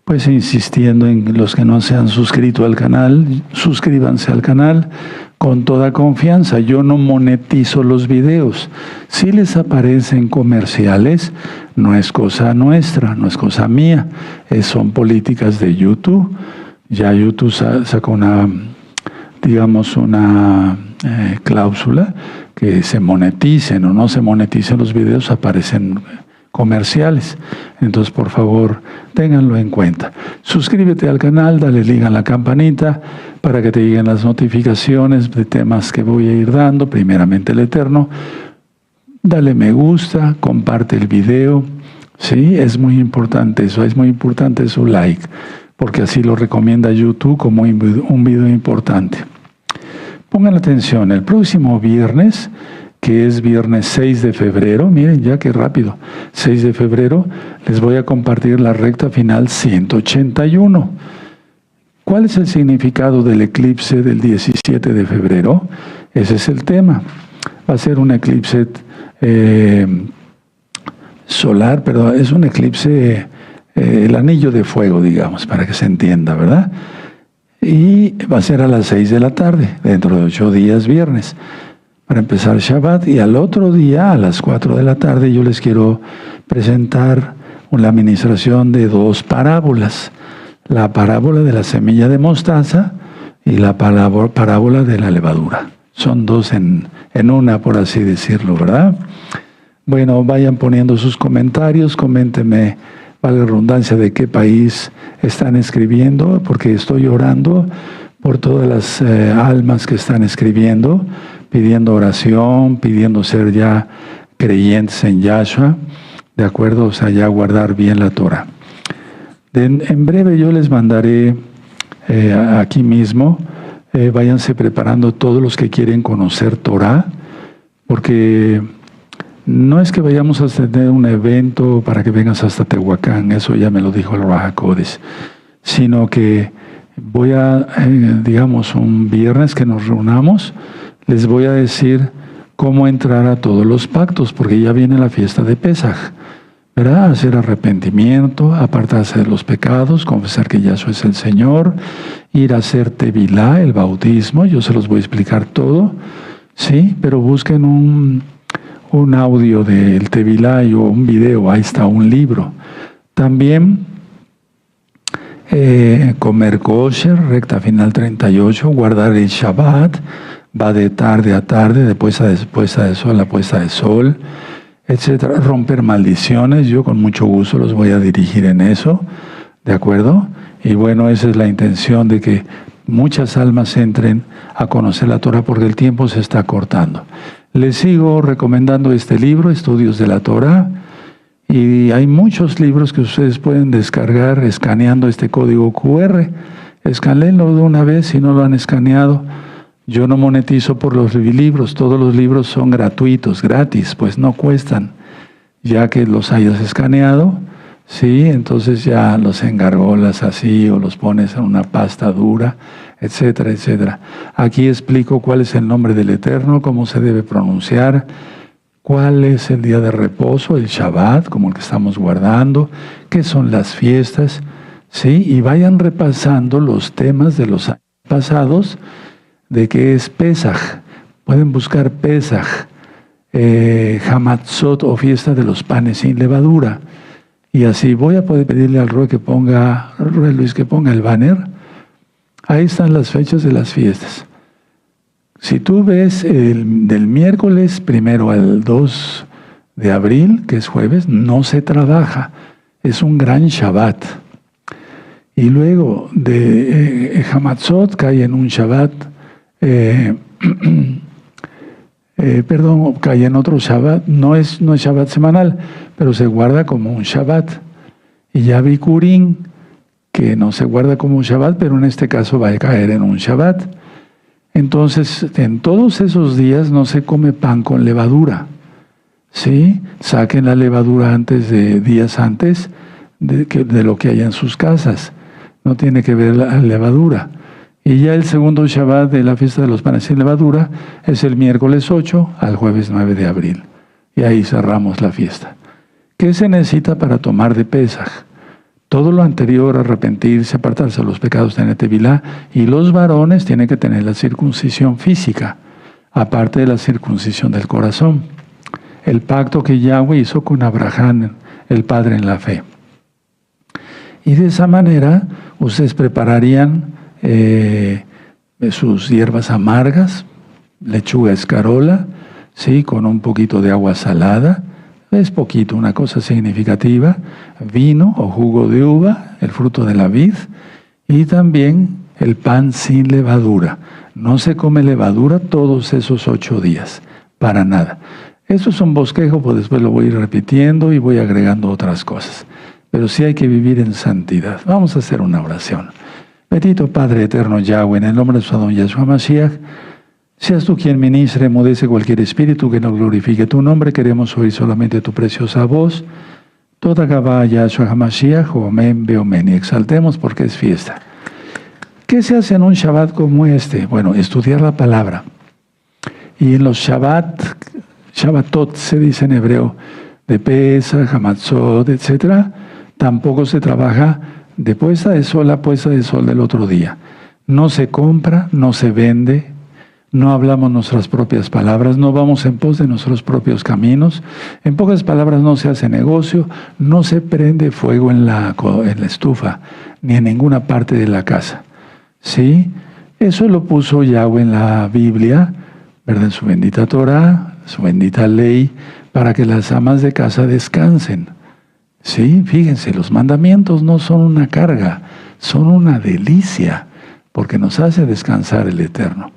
pues insistiendo en los que no se han suscrito al canal, suscríbanse al canal con toda confianza. Yo no monetizo los videos. Si les aparecen comerciales, no es cosa nuestra, no es cosa mía, son políticas de YouTube. Ya YouTube sacó una, digamos, una cláusula que se moneticen o no se moneticen los videos, aparecen comerciales. Entonces, por favor, ténganlo en cuenta. Suscríbete al canal, dale clic a la campanita para que te lleguen las notificaciones de temas que voy a ir dando, primeramente el Eterno. Dale me gusta, comparte el video. Sí, es muy importante eso, es muy importante su like, porque así lo recomienda YouTube como un video importante. Pongan atención, el próximo viernes, que es viernes 6 de febrero, miren ya qué rápido, 6 de febrero, les voy a compartir la recta final 181. ¿Cuál es el significado del eclipse del 17 de febrero? Ese es el tema. Va a ser un eclipse solar, pero es un eclipse, el anillo de fuego, digamos, para que se entienda, ¿verdad? Y va a ser a las 6 de la tarde, dentro de 8 días, viernes, para empezar Shabbat. Y al otro día, a las 4 de la tarde, yo les quiero presentar una administración de 2 parábolas. La parábola de la semilla de mostaza y la parábola de la levadura. Son 2 en una, por así decirlo, ¿verdad? Bueno, vayan poniendo sus comentarios, coméntenme, valga la redundancia, de qué país están escribiendo, porque estoy orando por todas las almas que están escribiendo, pidiendo oración, pidiendo ser ya creyentes en Yahshua, ¿de acuerdo? O sea, ya guardar bien la Torah. En breve yo les mandaré aquí mismo, váyanse preparando todos los que quieren conocer Torah, porque no es que vayamos a tener un evento para que vengas hasta Tehuacán, eso ya me lo dijo el Raja Kodesh, sino que voy a, digamos, un viernes que nos reunamos, les voy a decir cómo entrar a todos los pactos, porque ya viene la fiesta de Pesaj, ¿verdad? Hacer arrepentimiento, apartarse de los pecados, confesar que Yahshua es el Señor, ir a hacer Tevilá, el bautismo, yo se los voy a explicar todo, ¿sí? Pero busquen un audio del Tevilá o un video, ahí está un libro. También comer kosher, recta final 38, guardar el Shabbat, va de tarde a tarde, de puesta de sol a puesta de sol, etcétera. Romper maldiciones, yo con mucho gusto los voy a dirigir en eso, ¿de acuerdo? Y bueno, esa es la intención, de que muchas almas entren a conocer la Torah, porque el tiempo se está cortando. Les sigo recomendando este libro, Estudios de la Torah, y hay muchos libros que ustedes pueden descargar escaneando este código QR. Escaneenlo de una vez si no lo han escaneado. Yo no monetizo por los libros, todos los libros son gratuitos, gratis, pues no cuestan. Ya que los hayas escaneado, sí, entonces ya los engargolas así o los pones en una pasta dura, etcétera, etcétera. Aquí explico cuál es el nombre del Eterno, cómo se debe pronunciar, cuál es el día de reposo, el Shabbat, como el que estamos guardando, qué son las fiestas, sí, y vayan repasando los temas de los años pasados, de qué es Pesaj. Pueden buscar Pesaj, Hamatzot o fiesta de los panes sin levadura. Y así voy a poder pedirle al Roe Luis que ponga el banner. Ahí están las fechas de las fiestas. Si tú ves del miércoles 1 al 2 de abril, que es jueves, no se trabaja. Es un gran Shabbat. Y luego de Hamatzot cae en un Shabbat, cae en otro Shabbat, no es Shabbat semanal, pero se guarda como un Shabbat. Y ya Bikurim, que no se guarda como un Shabbat, pero en este caso va a caer en un Shabbat. Entonces, en todos esos días no se come pan con levadura, ¿sí? Saquen la levadura días antes de lo que haya en sus casas. No tiene que ver la levadura. Y ya el segundo Shabbat de la fiesta de los panes sin levadura es el miércoles 8 al jueves 9 de abril. Y ahí cerramos la fiesta. ¿Qué se necesita para tomar de Pesaj? Todo lo anterior, arrepentirse, apartarse de los pecados, tener tevilá. Y los varones tienen que tener la circuncisión física, aparte de la circuncisión del corazón. El pacto que Yahweh hizo con Abraham, el padre en la fe. Y de esa manera, ustedes prepararían sus hierbas amargas, lechuga escarola, ¿sí? Con un poquito de agua salada. Es poquito, una cosa significativa, vino o jugo de uva, el fruto de la vid, y también el pan sin levadura. No se come levadura todos esos 8 días, para nada. Eso es un bosquejo, pues después lo voy a ir repitiendo y voy agregando otras cosas. Pero sí hay que vivir en santidad. Vamos a hacer una oración. Bendito Padre eterno Yahweh, en el nombre de su Adón Yahshua Mashiach, seas tú quien ministre, emudece cualquier espíritu que no glorifique tu nombre. Queremos oír solamente tu preciosa voz. Toda Gabá Yahshua HaMashiach, Omen, Beomen. Y exaltemos porque es fiesta. ¿Qué se hace en un Shabbat como este? Bueno, estudiar la palabra. Y en los Shabbatot se dice en hebreo, de Pesach, Hamatzot, etc., tampoco se trabaja de puesta de sol a puesta de sol del otro día. No se compra, no se vende, no hablamos nuestras propias palabras, no vamos en pos de nuestros propios caminos. En pocas palabras, no se hace negocio, no se prende fuego en la estufa, ni en ninguna parte de la casa. ¿Sí? Eso lo puso Yahweh en la Biblia, ¿verdad? En su bendita Torah, su bendita ley, para que las amas de casa descansen. Sí, fíjense, los mandamientos no son una carga, son una delicia, porque nos hace descansar el Eterno.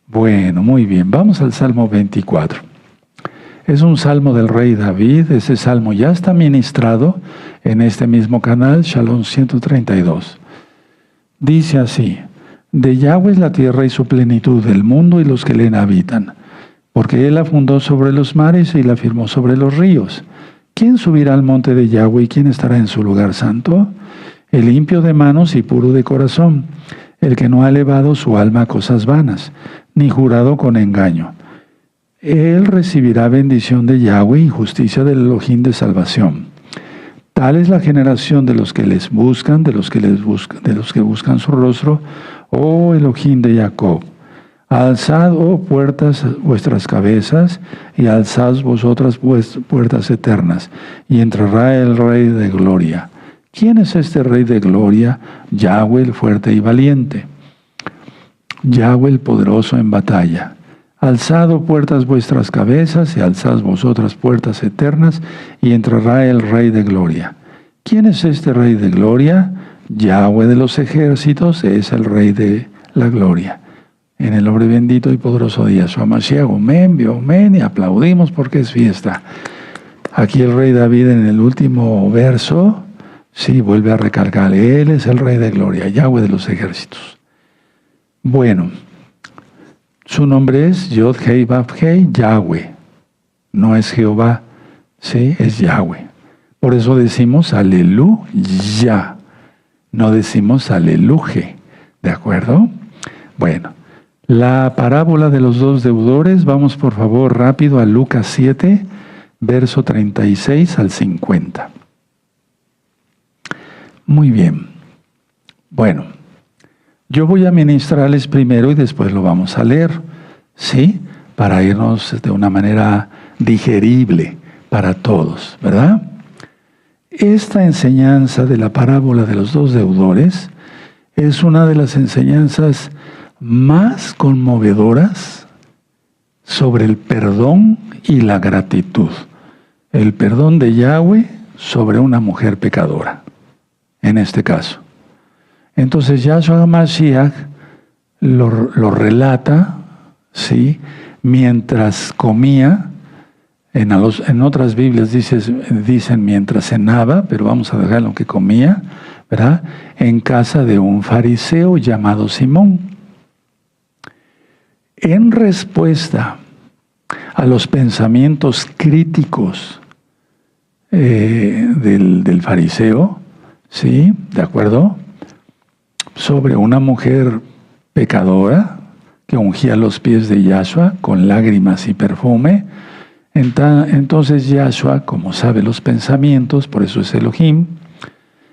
Bueno, muy bien, vamos al Salmo 24. Es un salmo del rey David. Ese salmo ya está ministrado en este mismo canal, Shalom 132. Dice así: de Yahweh es la tierra y su plenitud, el mundo y los que en habitan. Porque Él la fundó sobre los mares y la firmó sobre los ríos. ¿Quién subirá al monte de Yahweh y quién estará en su lugar santo? El limpio de manos y puro de corazón, el que no ha elevado su alma a cosas vanas, ni jurado con engaño. Él recibirá bendición de Yahweh y justicia del Elohim de salvación. Tal es la generación de los que les buscan, de los que buscan su rostro, oh Elohim de Jacob. Alzad, oh puertas, vuestras cabezas, y alzad vosotras puertas eternas, y entrará el Rey de gloria. ¿Quién es este Rey de gloria? Yahweh el fuerte y valiente, Yahweh el poderoso en batalla. Alzad, oh puertas, vuestras cabezas, y alzad vosotras puertas eternas, y entrará el Rey de gloria. ¿Quién es este Rey de gloria? Yahweh de los ejércitos es el Rey de la gloria. En el nombre bendito y poderoso de Yahshua Mashiach, Omen, Beomen, y aplaudimos porque es fiesta. Aquí el rey David en el último verso, sí, vuelve a recalcar, Él es el Rey de gloria, Yahweh de los ejércitos. Bueno, su nombre es Yod Hei Vav Hei, Yahweh. No es Jehová, sí, es Yahweh. Por eso decimos aleluya, no decimos aleluje, ¿de acuerdo? Bueno, la parábola de los dos deudores, vamos por favor rápido a Lucas 7, verso 36 al 50. Muy bien. Bueno, yo voy a ministrarles primero y después lo vamos a leer, ¿sí? Para irnos de una manera digerible para todos, ¿verdad? Esta enseñanza de la parábola de los dos deudores es una de las enseñanzas más conmovedoras sobre el perdón y la gratitud. El perdón de Yahweh sobre una mujer pecadora, en este caso. Entonces Yahshua HaMashiach lo relata, ¿sí? Mientras comía. En otras Biblias dicen mientras cenaba, pero vamos a dejarlo que comía, ¿verdad? En casa de un fariseo llamado Simón. En respuesta a los pensamientos críticos del fariseo, ¿sí? ¿De acuerdo? Sobre una mujer pecadora que ungía los pies de Yahshua con lágrimas y perfume. Entonces Yahshua, como sabe los pensamientos, por eso es Elohim,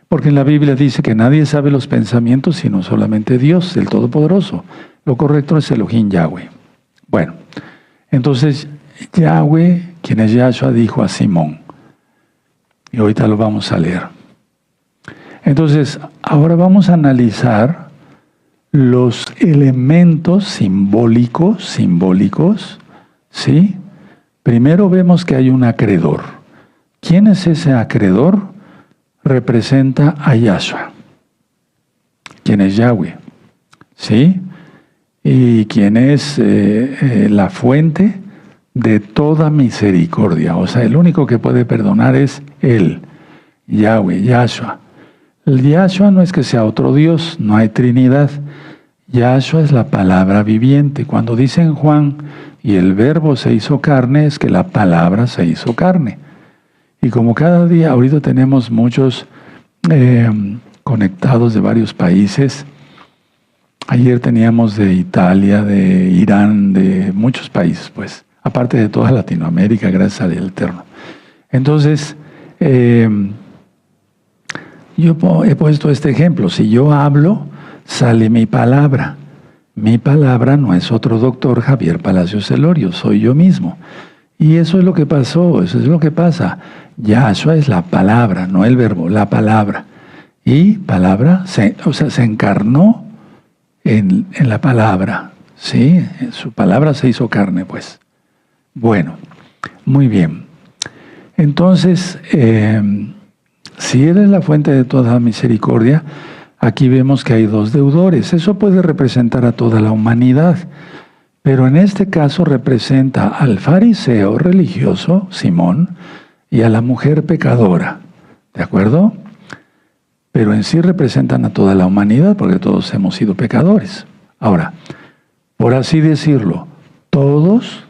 Porque en la Biblia dice que nadie sabe los pensamientos sino solamente Dios, el Todopoderoso. Lo correcto es Elohim Yahweh. Bueno, entonces Yahweh, quien es Yahshua, dijo a Simón. Y ahorita lo vamos a leer. Entonces, ahora vamos a analizar los elementos simbólicos, ¿sí? Primero vemos que hay un acreedor. ¿Quién es ese acreedor? Representa a Yahshua. ¿Quién es Yahweh? ¿Sí? Y quién es la fuente de toda misericordia. O sea, el único que puede perdonar es Él, Yahweh, Yahshua. El Yahshua no es que sea otro Dios, no hay Trinidad. Yahshua es la palabra viviente. Cuando dice en Juan, y el verbo se hizo carne, es que la palabra se hizo carne. Y como cada día, ahorita tenemos muchos conectados de varios países. Ayer teníamos de Italia, de Irán, de muchos países, pues, aparte de toda Latinoamérica, gracias al Eterno. Entonces, yo he puesto este ejemplo. Si yo hablo, sale mi palabra. Mi palabra no es otro doctor Javier Palacios Elorio, soy yo mismo. Y eso es lo que pasó, eso es lo que pasa. Yahshua es la palabra, no el verbo, la palabra. Y palabra, se encarnó en la palabra, ¿sí? Su palabra se hizo carne, pues. Bueno, muy bien. Entonces, si Él es la fuente de toda misericordia, aquí vemos que hay dos deudores. Eso puede representar a toda la humanidad, pero en este caso representa al fariseo religioso, Simón, y a la mujer pecadora, ¿de acuerdo? Pero en sí representan a toda la humanidad, porque todos hemos sido pecadores. Ahora, por así decirlo, todos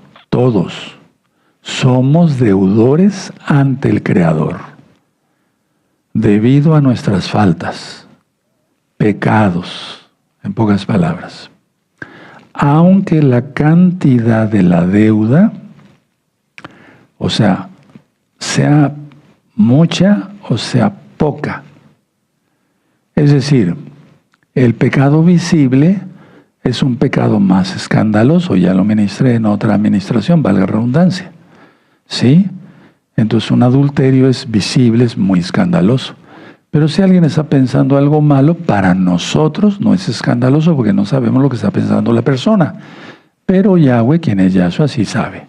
somos deudores ante el Creador, debido a nuestras faltas, pecados, en pocas palabras. Aunque la cantidad de la deuda, o sea mucha o sea poca. Es decir, el pecado visible es un pecado más escandaloso, ya lo ministré en otra administración, valga la redundancia. ¿Sí? Entonces un adulterio es visible, es muy escandaloso. Pero si alguien está pensando algo malo, para nosotros no es escandaloso porque no sabemos lo que está pensando la persona. Pero Yahweh, quien es Yahshua, sí sabe.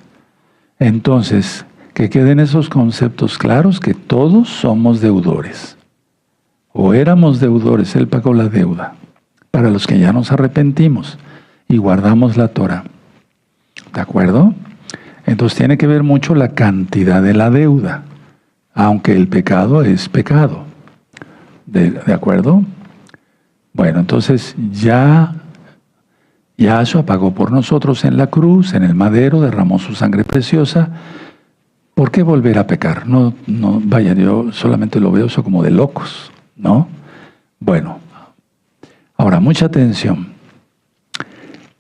Entonces, que queden esos conceptos claros, que todos somos deudores. O éramos deudores, Él pagó la deuda. Para los que ya nos arrepentimos y guardamos la Torah. ¿De acuerdo? Entonces tiene que ver mucho la cantidad de la deuda, aunque el pecado es pecado. ¿De acuerdo? Bueno, entonces ya Yahshua pagó por nosotros en la cruz, en el madero, derramó su sangre preciosa. ¿Por qué volver a pecar? No, vaya, yo solamente lo veo eso como de locos, ¿no? Bueno, ahora mucha atención.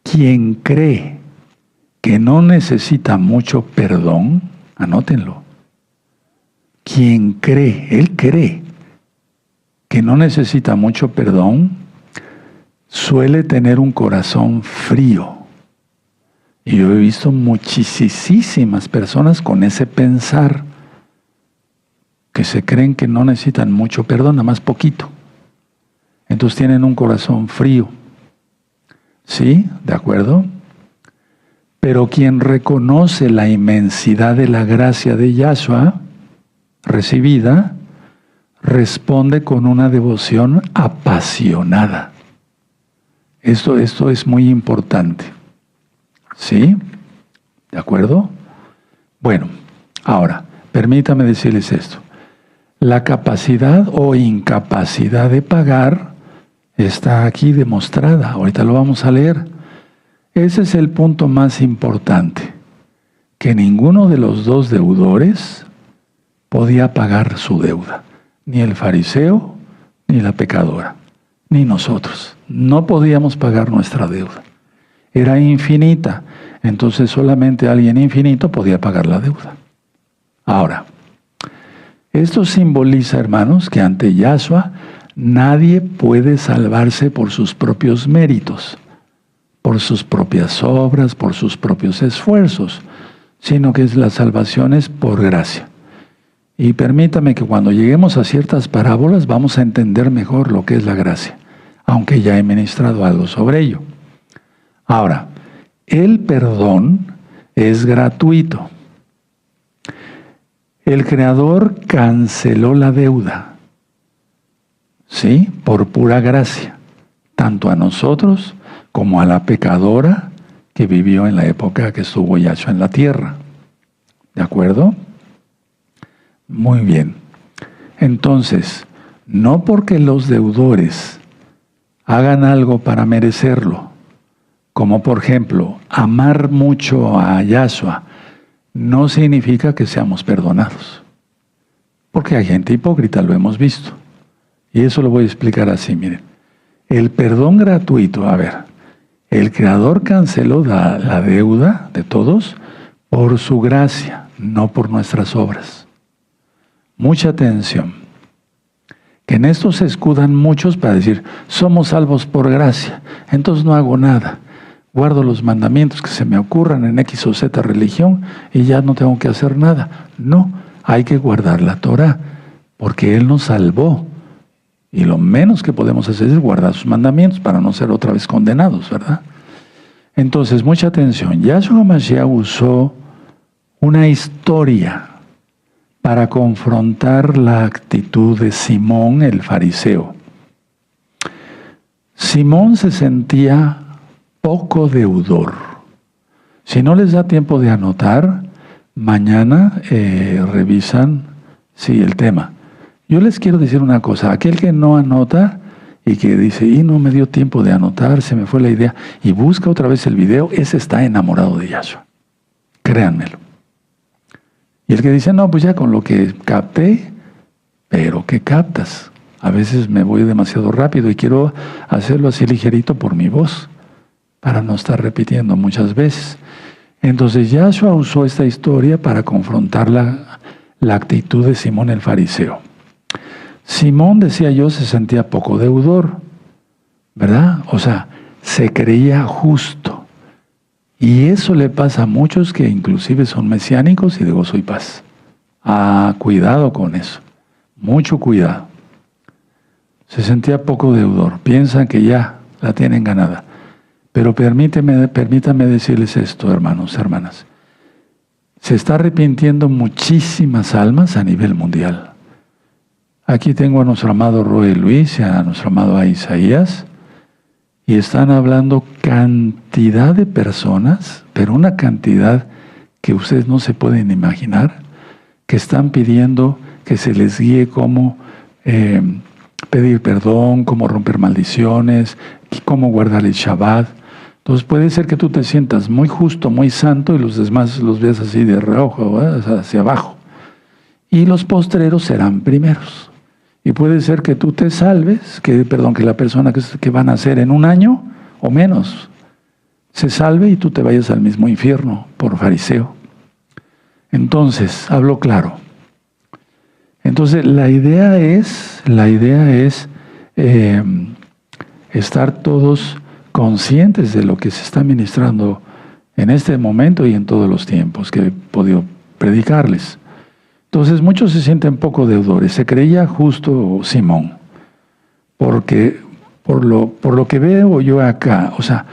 Quien cree que no necesita mucho perdón, anótenlo. Quien cree, él cree que no necesita mucho perdón, suele tener un corazón frío. Y yo he visto muchísimas personas con ese pensar, que se creen que no necesitan mucho perdón, nada más poquito. Entonces tienen un corazón frío. ¿Sí? ¿De acuerdo? Pero quien reconoce la inmensidad de la gracia de Yahshua recibida, responde con una devoción apasionada. Esto es muy importante. ¿Sí? ¿De acuerdo? Bueno, ahora, permítame decirles esto. La capacidad o incapacidad de pagar está aquí demostrada. Ahorita lo vamos a leer. Ese es el punto más importante. Que ninguno de los dos deudores podía pagar su deuda. Ni el fariseo, ni la pecadora, ni nosotros. No podíamos pagar nuestra deuda. Era infinita. Entonces solamente alguien infinito podía pagar la deuda. Ahora, Esto simboliza, hermanos, que ante Yahshua nadie puede salvarse por sus propios méritos, por sus propias obras, por sus propios esfuerzos, sino que la salvación es por gracia. Y permítame que cuando lleguemos a ciertas parábolas vamos a entender mejor lo que es la gracia, aunque ya he ministrado algo sobre ello. Ahora, el perdón es gratuito. El Creador canceló la deuda, ¿sí? Por pura gracia, tanto a nosotros como a la pecadora que vivió en la época que estuvo Yahshua en la tierra. ¿De acuerdo? Muy bien. Entonces, no porque los deudores hagan algo para merecerlo, como por ejemplo, amar mucho a Yahshua, no significa que seamos perdonados. Porque hay gente hipócrita, lo hemos visto. Y eso lo voy a explicar así, miren. El perdón gratuito, a ver, el Creador canceló la deuda de todos por su gracia, no por nuestras obras. Mucha atención. Que en esto se escudan muchos para decir, somos salvos por gracia, entonces no hago nada. Guardo los mandamientos que se me ocurran en X o Z religión y ya no tengo que hacer nada. No, hay que guardar la Torah, porque Él nos salvó. Y lo menos que podemos hacer es guardar sus mandamientos para no ser otra vez condenados, ¿verdad? Entonces, mucha atención. Yahshua Mashiach usó una historia para confrontar la actitud de Simón el fariseo. Simón se sentía poco deudor. Si no les da tiempo de anotar, mañana revisan el tema. Yo les quiero decir una cosa, aquel que no anota y que dice, y no me dio tiempo de anotar, se me fue la idea, y busca otra vez el video, ese está enamorado de Yahshua. Créanmelo. Y el que dice, no, pues ya con lo que capté, pero ¿qué captas? A veces me voy demasiado rápido y quiero hacerlo así ligerito por mi voz, para no estar repitiendo muchas veces. Entonces Yahshua usó esta historia para confrontar la actitud de Simón el fariseo. Simón, decía yo, se sentía poco deudor, ¿verdad? O sea, se creía justo. Y eso le pasa a muchos que inclusive son mesiánicos y de gozo y paz. Cuidado con eso. Mucho cuidado. Se sentía poco deudor. Piensan que ya la tienen ganada. Pero permítame decirles esto, hermanos, hermanas. Se está arrepintiendo muchísimas almas a nivel mundial. Aquí tengo a nuestro amado Roy Luis y a nuestro amado Isaías, y están hablando cantidad de personas, pero una cantidad que ustedes no se pueden imaginar, que están pidiendo que se les guíe cómo pedir perdón, cómo romper maldiciones, cómo guardar el Shabbat. Entonces puede ser que tú te sientas muy justo, muy santo, y los demás los veas así de reojo, hacia abajo. Y los postreros serán primeros. Y puede ser que tú te salves, que la persona que van a hacer en un año o menos se salve y tú te vayas al mismo infierno por fariseo. Entonces, hablo claro. Entonces, la idea es estar todos conscientes de lo que se está ministrando en este momento y en todos los tiempos que he podido predicarles. Entonces muchos se sienten poco deudores. Se creía justo Simón, porque por lo que veo yo acá, o sea,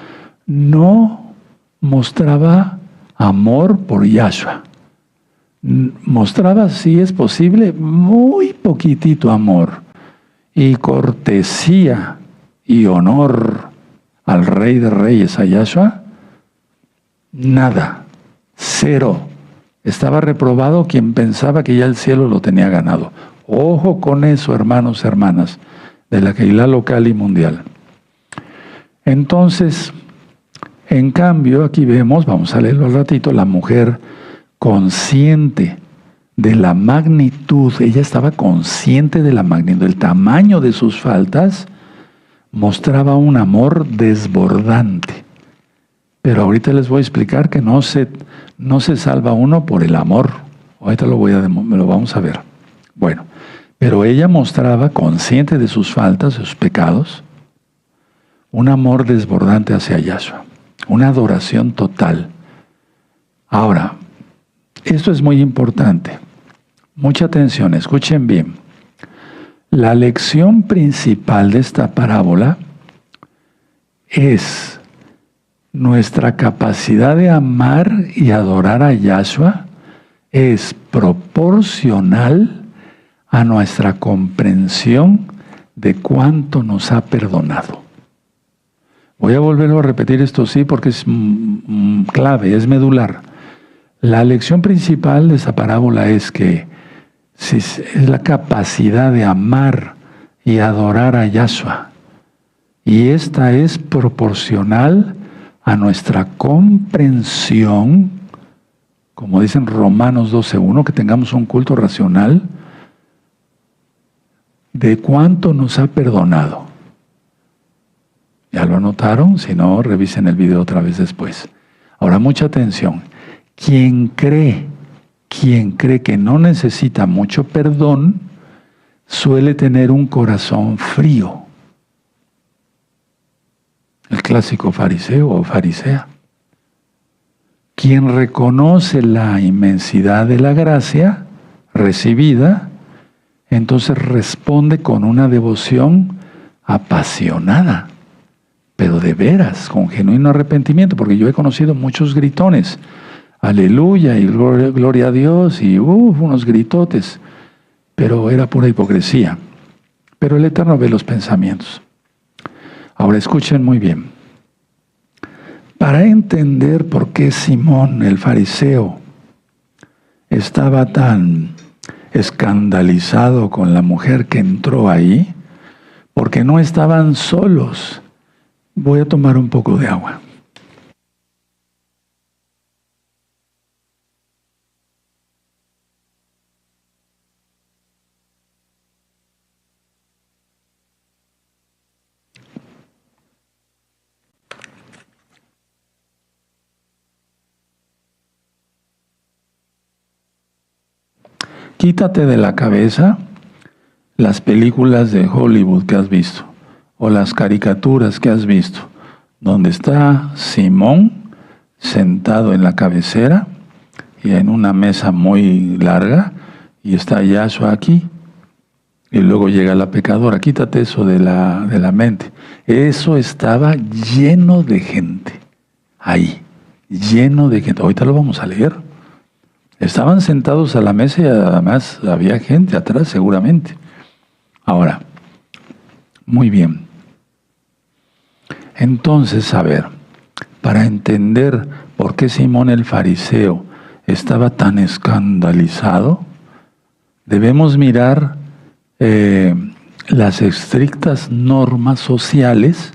no mostraba amor por Yahshua. Mostraba, si es posible, muy poquitito amor y cortesía y honor al Rey de Reyes, a Yahshua. Nada, cero. Estaba reprobado quien pensaba que ya el cielo lo tenía ganado. Ojo con eso, hermanos, hermanas, de la Keilah local y mundial. Entonces, en cambio, aquí vemos, vamos a leerlo al ratito, la mujer consciente de la magnitud, ella estaba consciente de la magnitud, del tamaño de sus faltas, mostraba un amor desbordante. Pero ahorita les voy a explicar que no se salva uno por el amor. Ahorita me lo vamos a ver. Bueno, pero ella mostraba, consciente de sus faltas, de sus pecados, un amor desbordante hacia Yahshua, una adoración total. Ahora, esto es muy importante. Mucha atención, escuchen bien. La lección principal de esta parábola es nuestra capacidad de amar y adorar a Yahshua es proporcional a nuestra comprensión de cuánto nos ha perdonado. Voy a volverlo a repetir esto sí porque es clave, es medular. La lección principal de esta parábola es que es la capacidad de amar y adorar a Yahshua. Y esta es proporcional a nuestra comprensión, como dicen Romanos 12:1, que tengamos un culto racional de cuánto nos ha perdonado. ¿Ya lo anotaron? Si no, revisen el video otra vez después. Ahora, mucha atención. Quien cree que no necesita mucho perdón, suele tener un corazón frío. El clásico fariseo o farisea. Quien reconoce la inmensidad de la gracia recibida, entonces responde con una devoción apasionada, pero de veras, con genuino arrepentimiento, porque yo he conocido muchos gritones, aleluya y gloria a Dios, y unos gritotes, pero era pura hipocresía. Pero el Eterno ve los pensamientos. Ahora escuchen muy bien. Para entender por qué Simón el fariseo estaba tan escandalizado con la mujer que entró ahí, porque no estaban solos. Voy a tomar un poco de agua. Quítate de la cabeza las películas de Hollywood que has visto o las caricaturas que has visto, donde está Simón sentado en la cabecera y en una mesa muy larga y está Yahshua aquí y luego llega la pecadora. Quítate eso de la mente. Eso estaba lleno de gente ahí, lleno de gente. Ahorita lo vamos a leer. Estaban sentados a la mesa y además había gente atrás seguramente. Ahora, muy bien. Entonces, a ver, para entender por qué Simón el fariseo estaba tan escandalizado, debemos mirar las estrictas normas sociales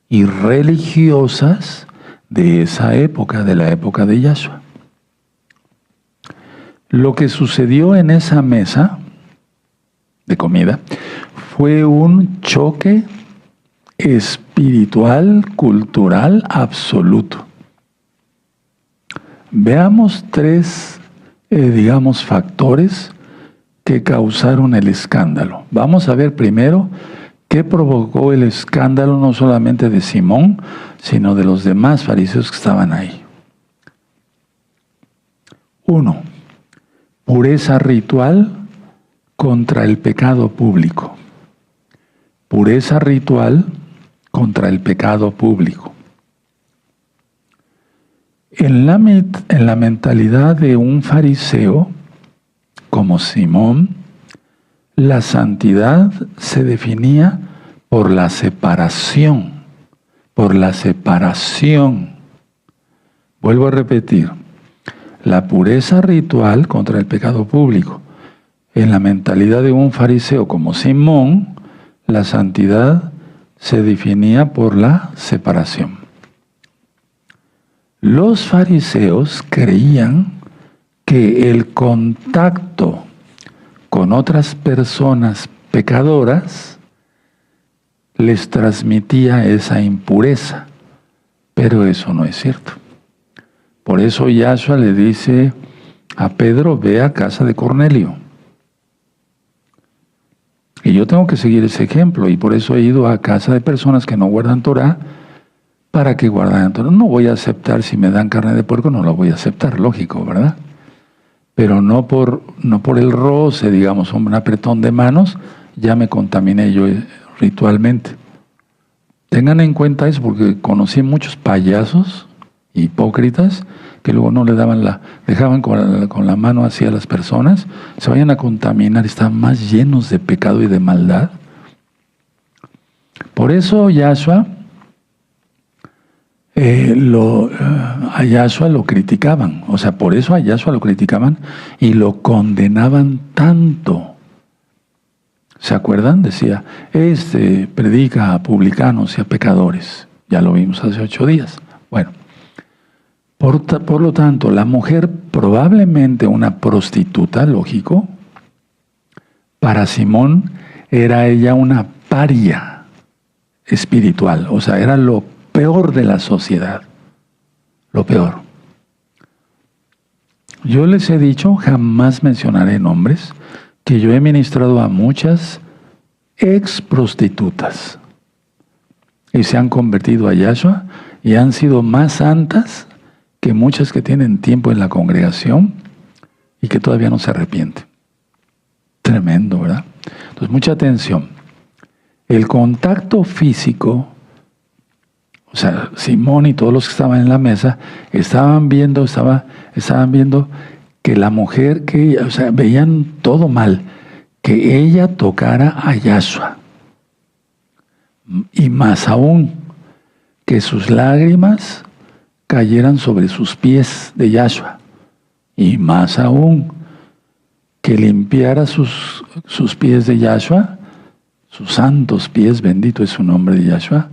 y religiosas de esa época, de la época de Yahshua. Lo que sucedió en esa mesa de comida fue un choque espiritual, cultural, absoluto. Veamos tres, factores que causaron el escándalo. Vamos a ver primero qué provocó el escándalo no solamente de Simón, sino de los demás fariseos que estaban ahí. 1. Pureza ritual contra el pecado público. Pureza ritual contra el pecado público. En la mentalidad de un fariseo como Simón, la santidad se definía por la separación, Vuelvo a repetir. La pureza ritual contra el pecado público. En la mentalidad de un fariseo como Simón, la santidad se definía por la separación. Los fariseos creían que el contacto con otras personas pecadoras les transmitía esa impureza, pero eso no es cierto. Por eso Yahshua le dice a Pedro, ve a casa de Cornelio. Y yo tengo que seguir ese ejemplo, y por eso he ido a casa de personas que no guardan Torah, para que guarden Torah. No voy a aceptar, si me dan carne de puerco, no la voy a aceptar, lógico, ¿verdad? Pero no por el roce, digamos, un apretón de manos, ya me contaminé yo ritualmente. Tengan en cuenta eso, porque conocí muchos payasos hipócritas que luego no le daban dejaban con la mano hacia las personas, se vayan a contaminar, están más llenos de pecado y de maldad. Por eso Yahshua, a Yahshua lo criticaban, o sea, por eso a Yahshua lo criticaban y lo condenaban tanto. ¿Se acuerdan? Decía, predica a publicanos y a pecadores. Ya lo vimos hace 8 días. Bueno, por lo tanto, la mujer, probablemente una prostituta, lógico, para Simón era ella una paria espiritual, o sea, era lo peor de la sociedad, lo peor. Yo les he dicho, jamás mencionaré nombres, que yo he ministrado a muchas ex prostitutas y se han convertido a Yahshua y han sido más santas que muchas que tienen tiempo en la congregación y que todavía no se arrepienten. Tremendo, ¿verdad? Entonces, mucha atención. El contacto físico, o sea, Simón y todos los que estaban en la mesa estaban viendo que la mujer, o sea, veían todo mal, que ella tocara a Yahshua. Y más aún, que sus lágrimas cayeran sobre sus pies de Yahshua. Y más aún, que limpiara sus pies de Yahshua, sus santos pies, bendito es su nombre de Yahshua,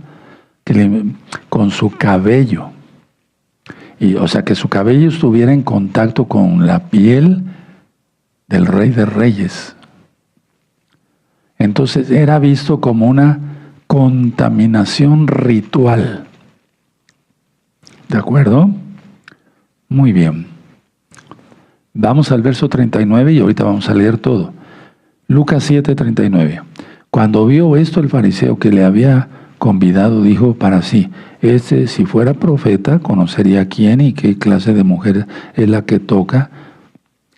con su cabello. Y, o sea, que su cabello estuviera en contacto con la piel del Rey de Reyes. Entonces era visto como una contaminación ritual. ¿De acuerdo? Muy bien. Vamos al verso 39 y ahorita vamos a leer todo. Lucas 7, 39. Cuando vio esto el fariseo que le había convidado, dijo para sí, si fuera profeta, conocería quién y qué clase de mujer es la que toca,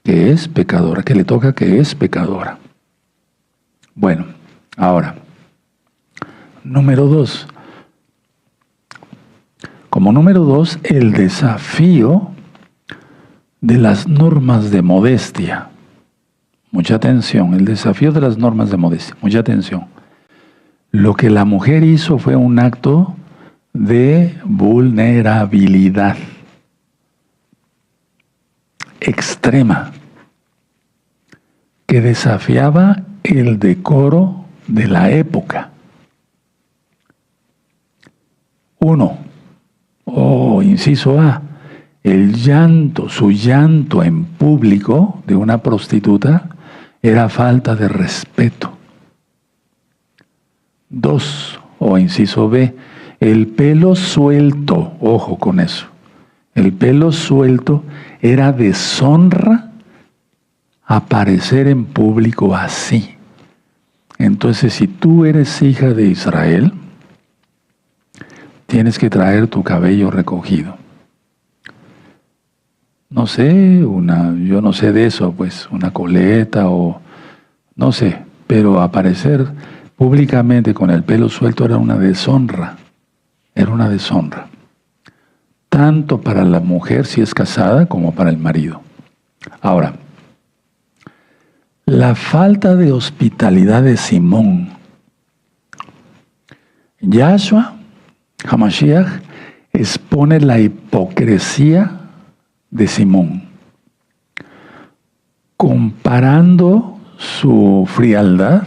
que es pecadora, que le toca que es pecadora. Bueno, ahora, número 2. Como número 2, el desafío de las normas de modestia. Mucha atención, el desafío de las normas de modestia, mucha atención. Lo que la mujer hizo fue un acto de vulnerabilidad extrema que desafiaba el decoro de la época. 1. Inciso A. Su llanto en público de una prostituta era falta de respeto. 2. Inciso B. El pelo suelto, ojo con eso, el pelo suelto era deshonra aparecer en público así. Entonces, si tú eres hija de Israel, tienes que traer tu cabello recogido. No sé, yo no sé de eso, pues una coleta o no sé, pero aparecer públicamente con el pelo suelto era una deshonra. Era una deshonra, tanto para la mujer si es casada como para el marido. Ahora, la falta de hospitalidad de Simón. Yahshua HaMashiach expone la hipocresía de Simón, comparando su frialdad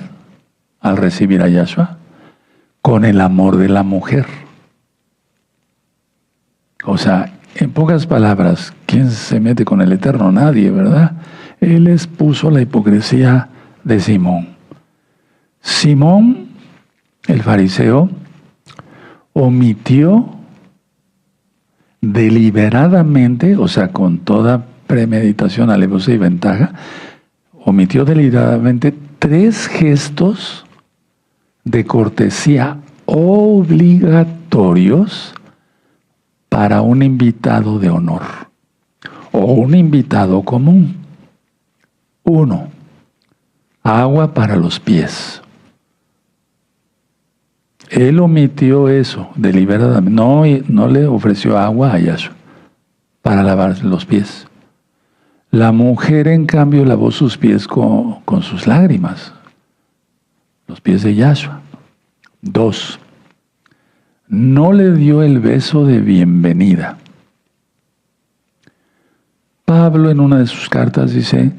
al recibir a Yahshua con el amor de la mujer. O sea, en pocas palabras, ¿quién se mete con el Eterno? Nadie, ¿verdad? Él expuso la hipocresía de Simón. Simón, el fariseo, omitió deliberadamente, o sea, con toda premeditación, alevosía y ventaja, omitió deliberadamente 3 gestos de cortesía obligatorios para un invitado de honor o un invitado común. 1. Agua para los pies. Él omitió eso deliberadamente. No le ofreció agua a Yahshua para lavar los pies. La mujer, en cambio, lavó sus pies con sus lágrimas, los pies de Yahshua. 2. No le dio el beso de bienvenida. Pablo en una de sus cartas dice,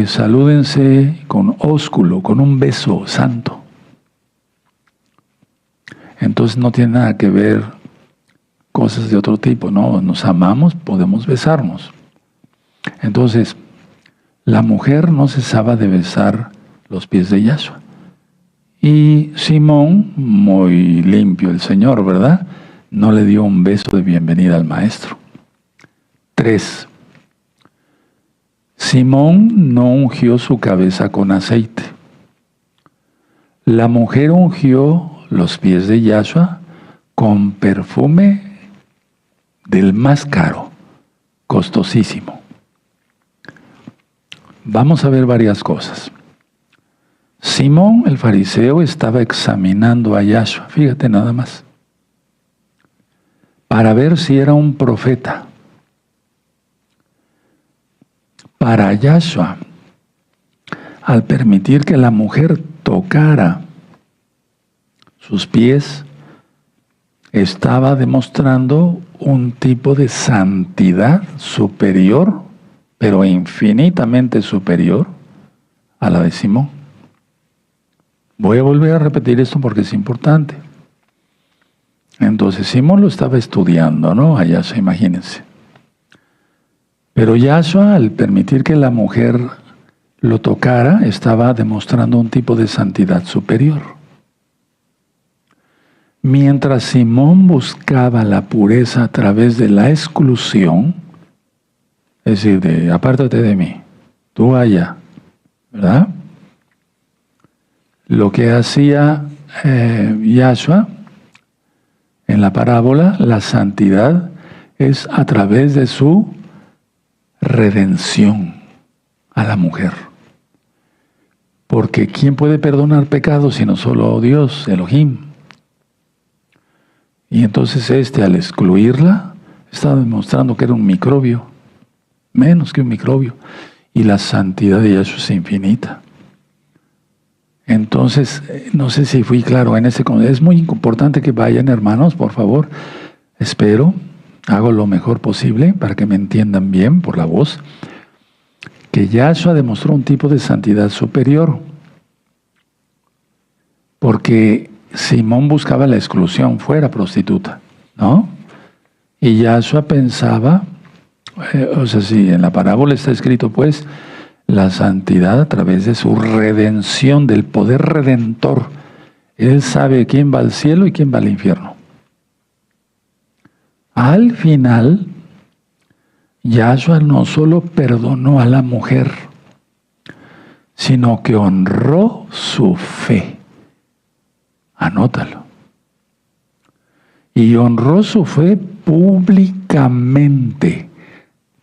salúdense con ósculo, con un beso santo. Entonces no tiene nada que ver cosas de otro tipo, ¿no? Nos amamos, podemos besarnos. Entonces, la mujer no cesaba de besar los pies de Yahshua. Y Simón, muy limpio el Señor, ¿verdad?, no le dio un beso de bienvenida al Maestro. 3. Simón no ungió su cabeza con aceite. La mujer ungió los pies de Yahshua con perfume del más caro, costosísimo. Vamos a ver varias cosas. Simón el fariseo estaba examinando a Yahshua, fíjate nada más, para ver si era un profeta. Para Yahshua, al permitir que la mujer tocara sus pies, estaba demostrando un tipo de santidad superior, pero infinitamente superior a la de Simón. Voy a volver a repetir esto porque es importante. Entonces Simón lo estaba estudiando, ¿no? A Yahshua, imagínense. Pero Yahshua, al permitir que la mujer lo tocara, estaba demostrando un tipo de santidad superior. Mientras Simón buscaba la pureza a través de la exclusión, es decir, de apártate de mí, tú allá, ¿verdad? Lo que hacía Yahshua en la parábola, la santidad, es a través de su redención a la mujer. Porque ¿quién puede perdonar pecados sino solo Dios, Elohim? Y entonces al excluirla, estaba demostrando que era un microbio, menos que un microbio. Y la santidad de Yahshua es infinita. Entonces, no sé si fui claro en ese contexto. Es muy importante que vayan, hermanos, por favor. Espero, hago lo mejor posible para que me entiendan bien por la voz, que Yahshua demostró un tipo de santidad superior. Porque Simón buscaba la exclusión, fuera prostituta, ¿no? Y Yahshua pensaba, si en la parábola está escrito, pues, la santidad a través de su redención, del poder redentor. Él sabe quién va al cielo y quién va al infierno. Al final, Yahshua no solo perdonó a la mujer, sino que honró su fe. Anótalo. Y honró su fe públicamente.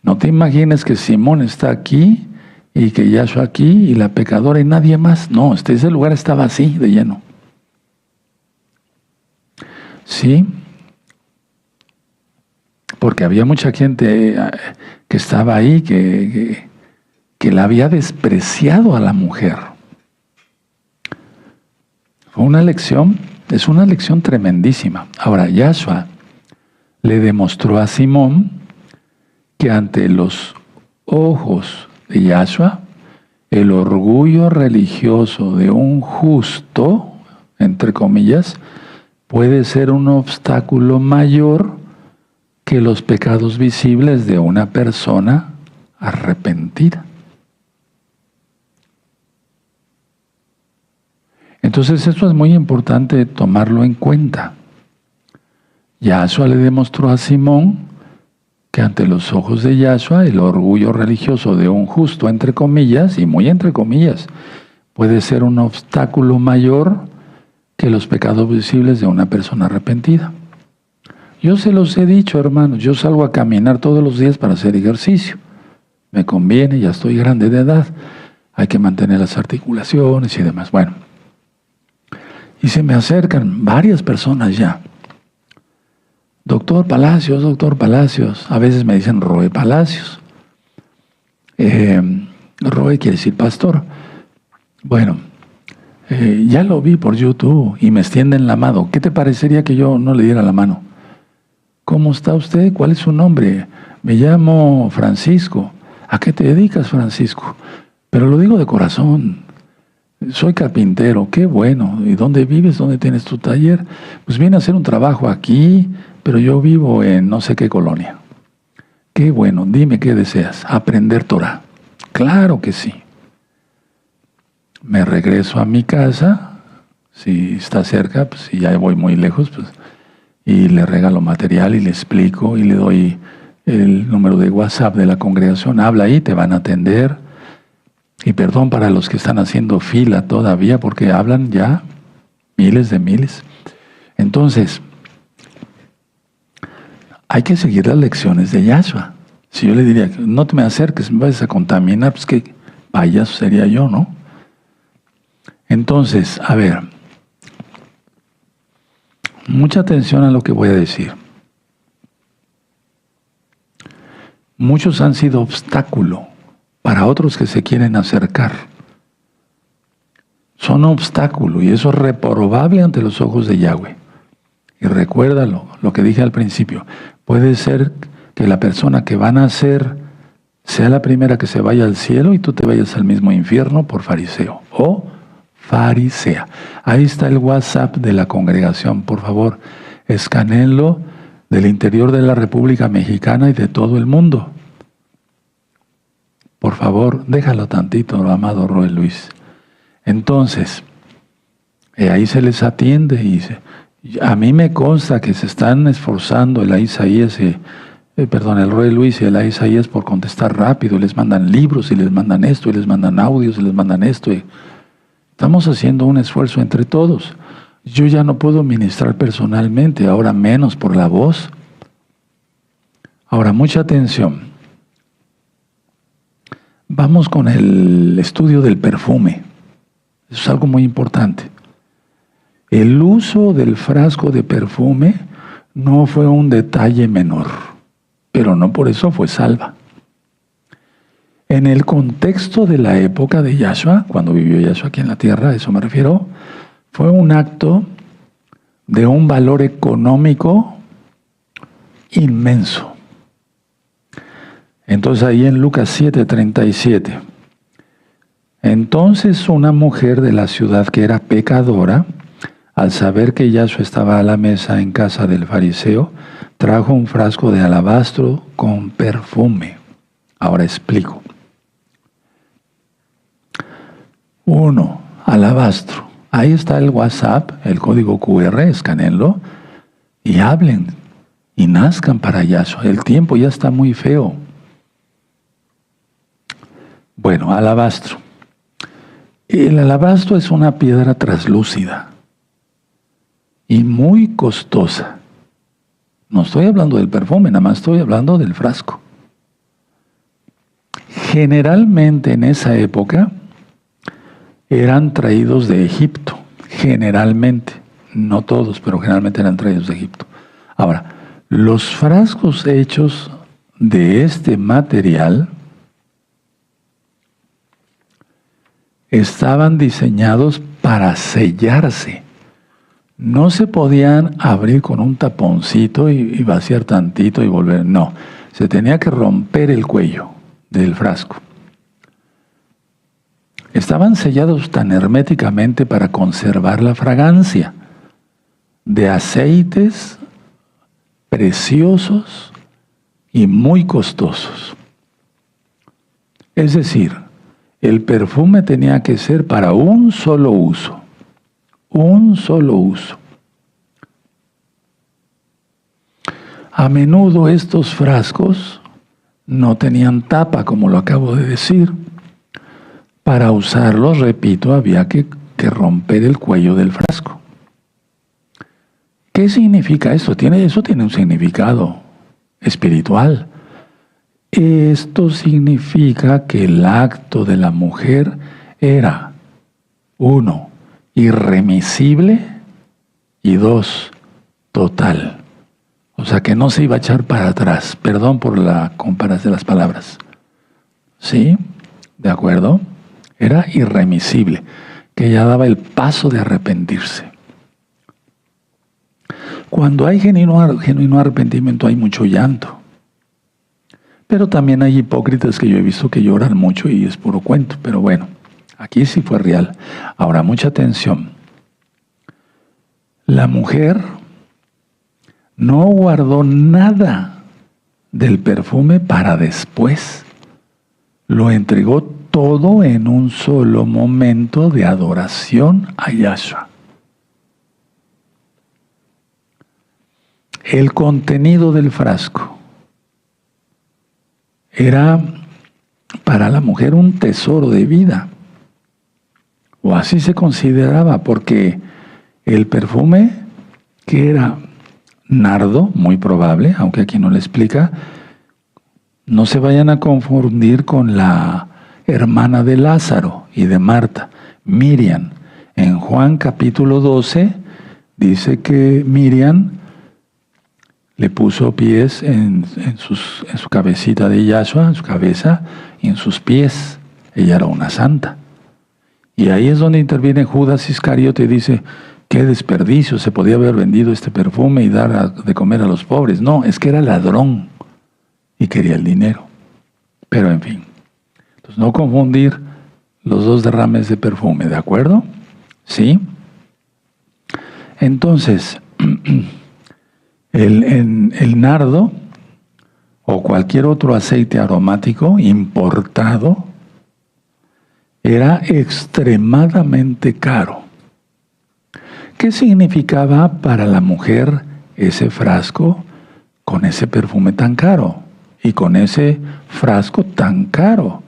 No te imagines que Simón está aquí y que Yahshua aquí y la pecadora y nadie más. No, ese lugar estaba así, de lleno. Sí, porque había mucha gente que estaba ahí que la había despreciado a la mujer. Fue una lección, es una lección tremendísima. Ahora, Yahshua le demostró a Simón que ante los ojos de Yahshua, el orgullo religioso de un justo, entre comillas, puede ser un obstáculo mayor que los pecados visibles de una persona arrepentida. Entonces esto es muy importante tomarlo en cuenta. Yahshua le demostró a Simón que ante los ojos de Yahshua el orgullo religioso de un justo, entre comillas, y muy entre comillas, puede ser un obstáculo mayor que los pecados visibles de una persona arrepentida. Yo se los he dicho, hermanos, yo salgo a caminar todos los días para hacer ejercicio. Me conviene, ya estoy grande de edad, hay que mantener las articulaciones y demás. Bueno, y se me acercan varias personas ya. Doctor Palacios, a veces me dicen Roe Palacios. Roe quiere decir pastor. Bueno, ya lo vi por YouTube y me extienden la mano. ¿Qué te parecería que yo no le diera la mano? ¿Cómo está usted? ¿Cuál es su nombre? Me llamo Francisco. ¿A qué te dedicas, Francisco? Pero lo digo de corazón. Soy carpintero. Qué bueno. ¿Y dónde vives? ¿Dónde tienes tu taller? Pues vine a hacer un trabajo aquí, pero yo vivo en no sé qué colonia. Qué bueno. Dime qué deseas. Aprender Torah. Claro que sí. Me regreso a mi casa. Si está cerca, pues si ya voy muy lejos, pues y le regalo material y le explico y le doy el número de WhatsApp de la congregación. Habla ahí, te van a atender. Y perdón para los que están haciendo fila todavía, porque hablan ya miles de miles. Entonces, hay que seguir las lecciones de Yahshua. Si yo le diría, no te me acerques, me vas a contaminar, pues que payaso sería yo, ¿no? Entonces, a ver, mucha atención a lo que voy a decir. Muchos han sido obstáculo para otros que se quieren acercar. Son obstáculo y eso es reprobable ante los ojos de Yahweh. Y recuérdalo, lo que dije al principio, puede ser que la persona que va a nacer sea la primera que se vaya al cielo y tú te vayas al mismo infierno por fariseo o farisea. Ahí está el WhatsApp de la congregación, por favor, escanéenlo del interior de la República Mexicana y de todo el mundo. Por favor, déjalo tantito, amado Roel Luis. Entonces, ahí se les atiende y a mí me consta que se están esforzando el Isaías, el Roel Luis y el Isaías por contestar rápido, y les mandan libros y les mandan esto y les mandan audios y les mandan esto. Estamos haciendo un esfuerzo entre todos. Yo ya no puedo ministrar personalmente, ahora menos por la voz. Ahora, mucha atención. Vamos con el estudio del perfume. Eso es algo muy importante. El uso del frasco de perfume no fue un detalle menor, pero no por eso fue salva. En el contexto de la época de Yahshua, cuando vivió Yahshua aquí en la tierra, a eso me refiero, fue un acto de un valor económico inmenso. Entonces ahí en Lucas 7:37, entonces una mujer de la ciudad que era pecadora, al saber que Yahshua estaba a la mesa en casa del fariseo, trajo un frasco de alabastro con perfume. Ahora explico. 1. Alabastro. Ahí está el WhatsApp, el código QR, escanenlo y hablen y nazcan para Yahshua. El tiempo ya está muy feo. Bueno, alabastro. El alabastro es una piedra translúcida y muy costosa. No estoy hablando del perfume, nada más estoy hablando del frasco. Generalmente en esa época eran traídos de Egipto, generalmente, no todos, pero generalmente eran traídos de Egipto. Ahora, los frascos hechos de este material estaban diseñados para sellarse. No se podían abrir con un taponcito y vaciar tantito y volver. No, se tenía que romper el cuello del frasco. Estaban sellados tan herméticamente para conservar la fragancia de aceites preciosos y muy costosos. Es decir, el perfume tenía que ser para un solo uso. Un solo uso. A menudo estos frascos no tenían tapa, como lo acabo de decir. Para usarlos, repito, había que romper el cuello del frasco. ¿Qué significa esto? Eso tiene un significado espiritual. Esto significa que el acto de la mujer era, 1, irremisible y 2, total. O sea que no se iba a echar para atrás. Perdón por la comparación de las palabras. ¿Sí? ¿De acuerdo? Era irremisible, que ella daba el paso de arrepentirse. Cuando hay genuino arrepentimiento hay mucho llanto. Pero también hay hipócritas que yo he visto que lloran mucho y es puro cuento. Pero bueno, aquí sí fue real. Ahora, mucha atención. La mujer no guardó nada del perfume para después. Lo entregó todo en un solo momento de adoración a Yahshua. El contenido del frasco era para la mujer un tesoro de vida, o así se consideraba, porque el perfume, que era nardo, muy probable, aunque aquí no le explica, no se vayan a confundir con la hermana de Lázaro y de Marta, Miriam. En Juan capítulo 12 dice que Miriam le puso pies en su cabecita de Yahshua, en su cabeza y en sus pies. Ella era una santa. Y ahí es donde interviene Judas Iscariote y dice, qué desperdicio, se podía haber vendido este perfume y dar de comer a los pobres. No, es que era ladrón y quería el dinero. Pero en fin, entonces no confundir los dos derrames de perfume, ¿de acuerdo? ¿Sí? Entonces, el nardo o cualquier otro aceite aromático importado era extremadamente caro. ¿Qué significaba para la mujer ese frasco con ese perfume tan caro y con ese frasco tan caro?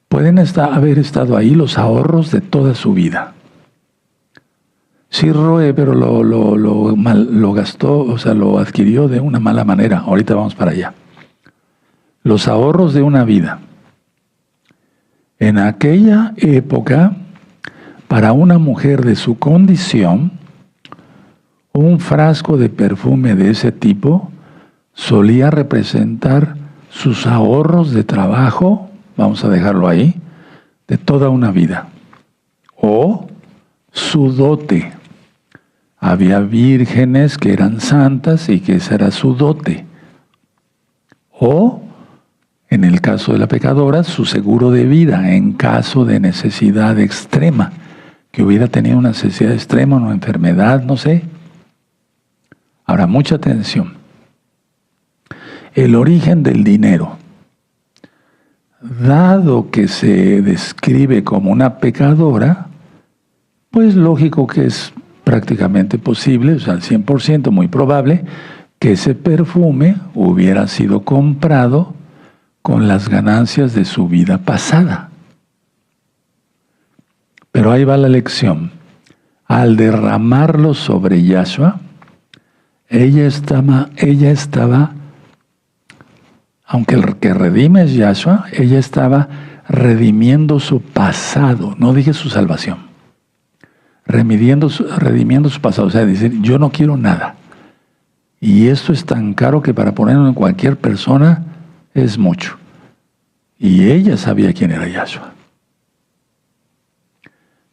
Pueden haber estado ahí los ahorros de toda su vida. Sí, Roe, pero lo gastó, o sea, lo adquirió de una mala manera. Ahorita vamos para allá. Los ahorros de una vida. En aquella época, para una mujer de su condición, un frasco de perfume de ese tipo solía representar sus ahorros de trabajo, vamos a dejarlo ahí, de toda una vida. O su dote. Había vírgenes que eran santas y que esa era su dote. O, en el caso de la pecadora, su seguro de vida en caso de necesidad extrema, que hubiera tenido una necesidad extrema, una enfermedad, no sé. Ahora, mucha atención. El origen del dinero. Dado que se describe como una pecadora, pues lógico que es prácticamente posible, o sea, al 100% muy probable, que ese perfume hubiera sido comprado con las ganancias de su vida pasada. Pero ahí va la lección. Al derramarlo sobre Yahshua, ella estaba, aunque el que redime es Yahshua, ella estaba redimiendo su pasado, no dije su salvación. Redimiendo su pasado, o sea, decir, yo no quiero nada. Y esto es tan caro que para ponerlo en cualquier persona es mucho. Y ella sabía quién era Yahshua.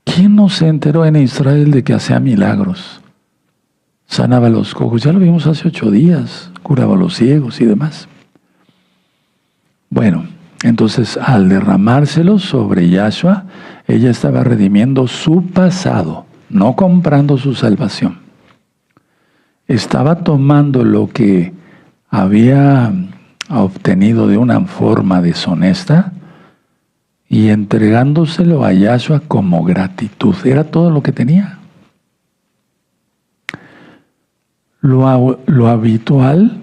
¿Quién no se enteró en Israel de que hacía milagros? Sanaba a los cojos, ya lo vimos hace 8 días, curaba a los ciegos y demás. Bueno, entonces al derramárselo sobre Yahshua, ella estaba redimiendo su pasado, no comprando su salvación. Estaba tomando lo que había obtenido de una forma deshonesta y entregándoselo a Yahshua como gratitud. Era todo lo que tenía. Lo habitual,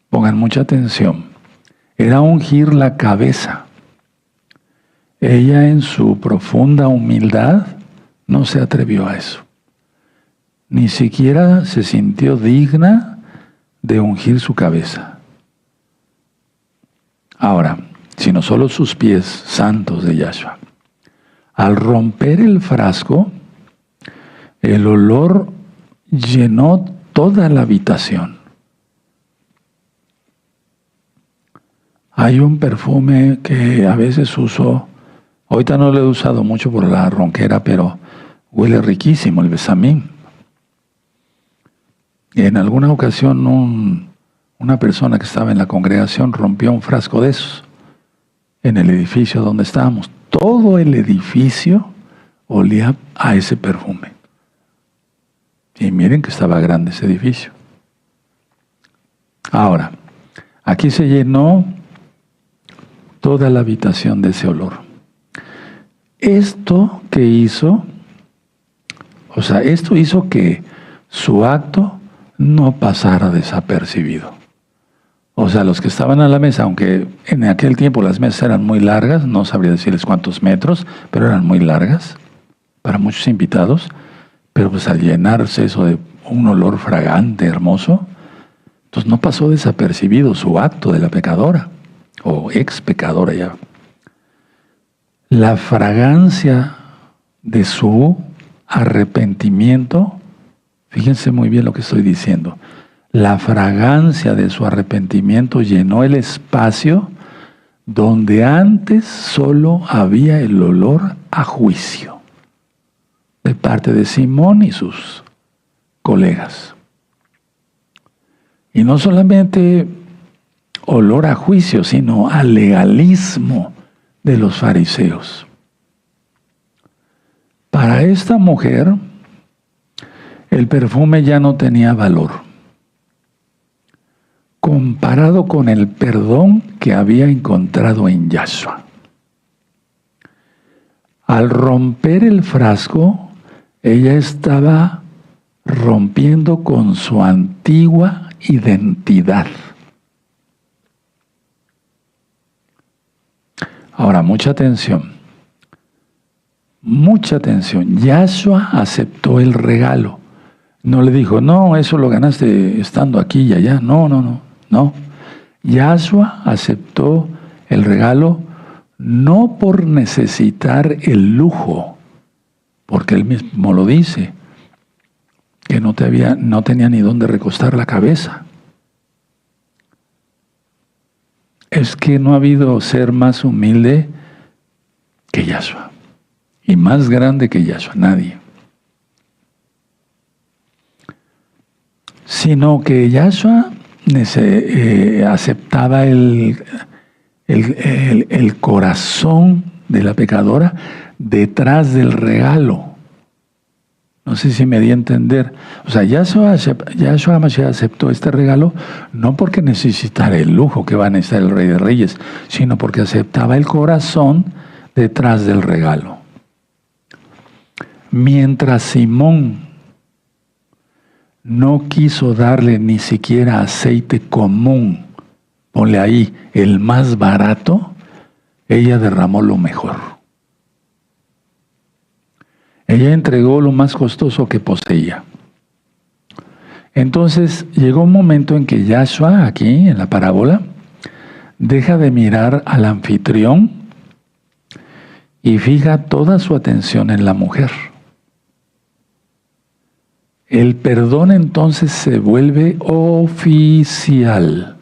pongan mucha atención, era ungir la cabeza. Ella en su profunda humildad no se atrevió a eso. Ni siquiera se sintió digna de ungir su cabeza. Ahora, sino solo sus pies santos de Yahshua. Al romper el frasco, el olor llenó toda la habitación. Hay un perfume que a veces uso, ahorita no lo he usado mucho por la ronquera, pero huele riquísimo, el besamín. En alguna ocasión una persona que estaba en la congregación rompió un frasco de esos en el edificio donde estábamos. Todo el edificio olía a ese perfume. Y miren que estaba grande ese edificio. Ahora, aquí se llenó toda la habitación de ese olor. Esto hizo que su acto no pasara desapercibido. O sea, los que estaban a la mesa, aunque en aquel tiempo las mesas eran muy largas, no sabría decirles cuántos metros, pero eran muy largas para muchos invitados, pero pues al llenarse eso de un olor fragante, hermoso, entonces no pasó desapercibido su acto de la pecadora, o ex pecadora ya. La fragancia de su arrepentimiento, fíjense muy bien lo que estoy diciendo, la fragancia de su arrepentimiento llenó el espacio donde antes solo había el olor a juicio de parte de Simón y sus colegas. Y no solamente olor a juicio, sino al legalismo de los fariseos. Para esta mujer, el perfume ya no tenía valor, comparado con el perdón que había encontrado en Yahshua. Al romper el frasco, ella estaba rompiendo con su antigua identidad. Ahora, mucha atención. Mucha atención. Yahshua aceptó el regalo. No le dijo, no, eso lo ganaste estando aquí y allá. No. Yahshua aceptó el regalo no por necesitar el lujo, porque él mismo lo dice, que no tenía ni dónde recostar la cabeza. Es que no ha habido ser más humilde que Yahshua y más grande que Yahshua, nadie. Sino que Yahshua aceptaba el corazón de la pecadora detrás del regalo. No sé si me di a entender. O sea, Yahshua Mashiach aceptó este regalo no porque necesitara el lujo que va a necesitar el Rey de Reyes, sino porque aceptaba el corazón detrás del regalo. Mientras Simón no quiso darle ni siquiera aceite común, ponle ahí el más barato, ella derramó lo mejor. Ella entregó lo más costoso que poseía. Entonces llegó un momento en que Yahshua, aquí en la parábola, deja de mirar al anfitrión y fija toda su atención en la mujer. El perdón entonces se vuelve oficial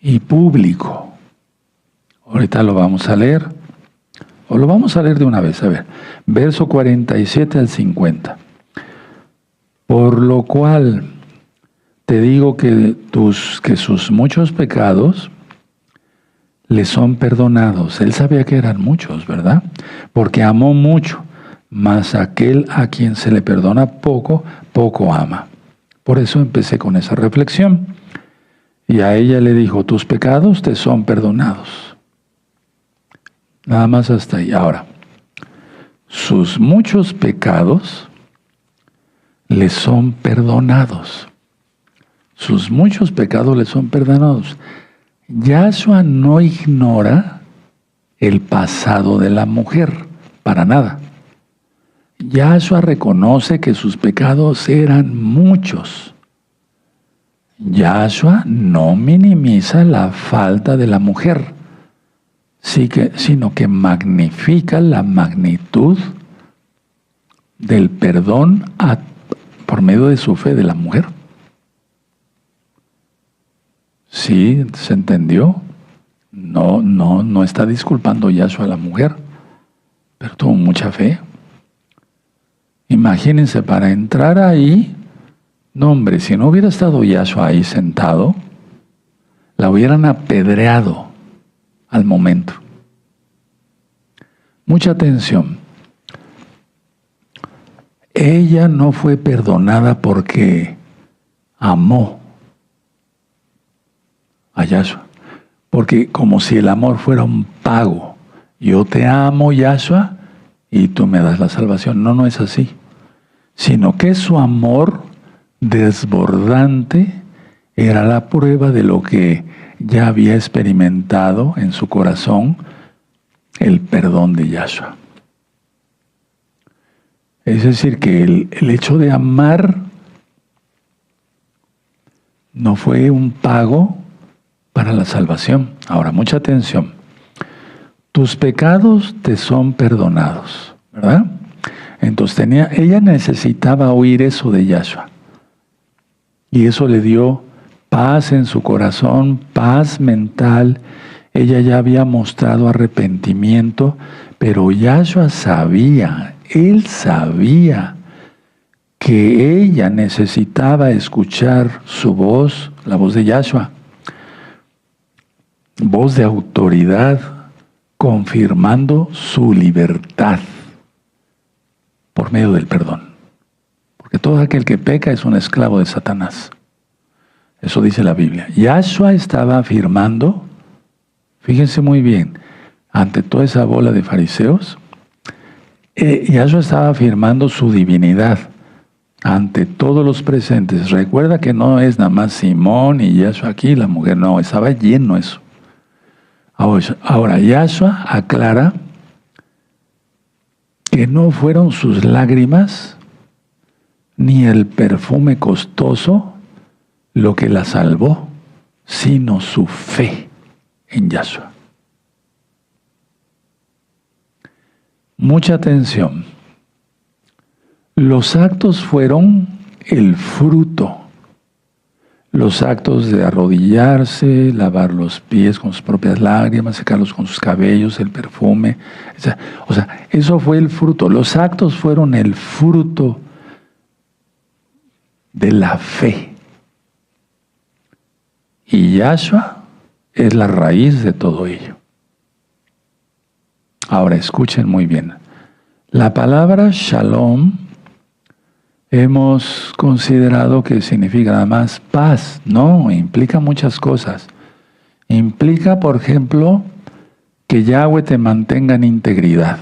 y público. Ahorita lo vamos a leer. O lo vamos a leer de una vez. A ver, verso 47 al 50. Por lo cual te digo que sus muchos pecados le son perdonados. Él sabía que eran muchos, ¿verdad? Porque amó mucho. Mas aquel a quien se le perdona poco, poco ama. Por eso empecé con esa reflexión. Y a ella le dijo, tus pecados te son perdonados. Nada más hasta ahí. Ahora, sus muchos pecados le son perdonados. sus muchos pecados le son perdonados. Yahshua no ignora el pasado de la mujer, para nada. Yahshua reconoce que sus pecados eran muchos. Yahshua no minimiza la falta de la mujer, sino que magnifica la magnitud del perdón por medio de su fe de la mujer. ¿Sí? ¿Se entendió? No está disculpando Yahshua a la mujer, pero tuvo mucha fe. Imagínense, para entrar ahí, no hombre, si no hubiera estado Yahshua ahí sentado, la hubieran apedreado al momento. Mucha atención. Ella no fue perdonada porque amó a Yahshua, porque como si el amor fuera un pago. Yo te amo, Yahshua, y tú me das la salvación. No es así. Sino que su amor desbordante era la prueba de lo que ya había experimentado en su corazón, el perdón de Yahshua. Es decir, que el hecho de amar no fue un pago para la salvación. Ahora, mucha atención. Tus pecados te son perdonados, ¿verdad? Entonces ella necesitaba oír eso de Yahshua. Y eso le dio paz en su corazón, paz mental. Ella ya había mostrado arrepentimiento, pero Yahshua sabía, él sabía que ella necesitaba escuchar su voz, la voz de Yahshua. Voz de autoridad, confirmando su libertad por medio del perdón. Porque todo aquel que peca es un esclavo de Satanás. Eso dice la Biblia. Yahshua estaba afirmando, fíjense muy bien, ante toda esa bola de fariseos, Yahshua estaba afirmando su divinidad ante todos los presentes. Recuerda que no es nada más Simón y Yahshua aquí, la mujer, no, estaba lleno eso. Ahora, Yahshua aclara que no fueron sus lágrimas ni el perfume costoso lo que la salvó, sino su fe en Yahshua. Mucha atención. Los actos fueron el fruto. Los actos de arrodillarse, lavar los pies con sus propias lágrimas, secarlos con sus cabellos, el perfume. O sea, eso fue el fruto. Los actos fueron el fruto de la fe. Y Yahshua es la raíz de todo ello. Ahora escuchen muy bien. La palabra shalom hemos considerado que significa nada más paz. No, implica muchas cosas. Implica, por ejemplo, que Yahweh te mantenga en integridad,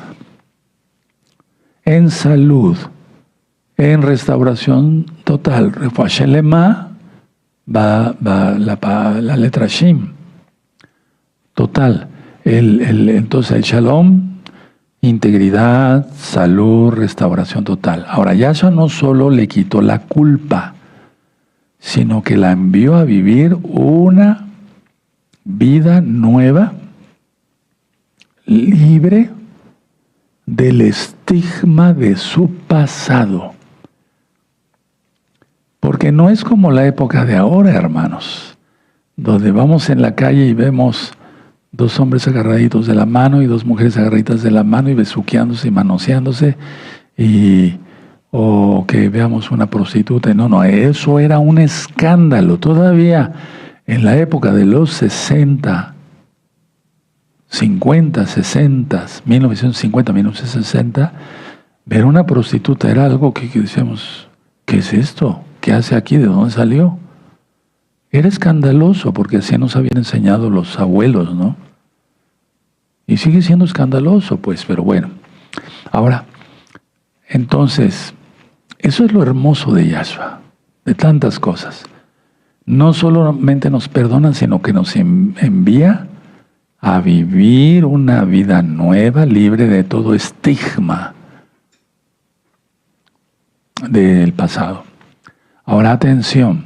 en salud, en restauración total. Refuah Shelema va la letra Shin. Total. Entonces el shalom, integridad, salud, restauración total. Ahora, Yahshua no solo le quitó la culpa, sino que la envió a vivir una vida nueva, libre del estigma de su pasado. Porque no es como la época de ahora, hermanos, donde vamos en la calle y vemos dos hombres agarraditos de la mano y dos mujeres agarraditas de la mano y besuqueándose y manoseándose, o que veamos una prostituta. No, eso era un escándalo. Todavía en la época de los 60, 50, 60, 1950, 1960, ver una prostituta era algo que decíamos, ¿qué es esto? ¿Qué hace aquí? ¿De dónde salió? Era escandaloso porque así nos habían enseñado los abuelos, ¿no? Y sigue siendo escandaloso, pues, pero bueno. Ahora, entonces, eso es lo hermoso de Yahshua, de tantas cosas. no solamente nos perdona, sino que nos envía a vivir una vida nueva, libre de todo estigma del pasado. Ahora atención,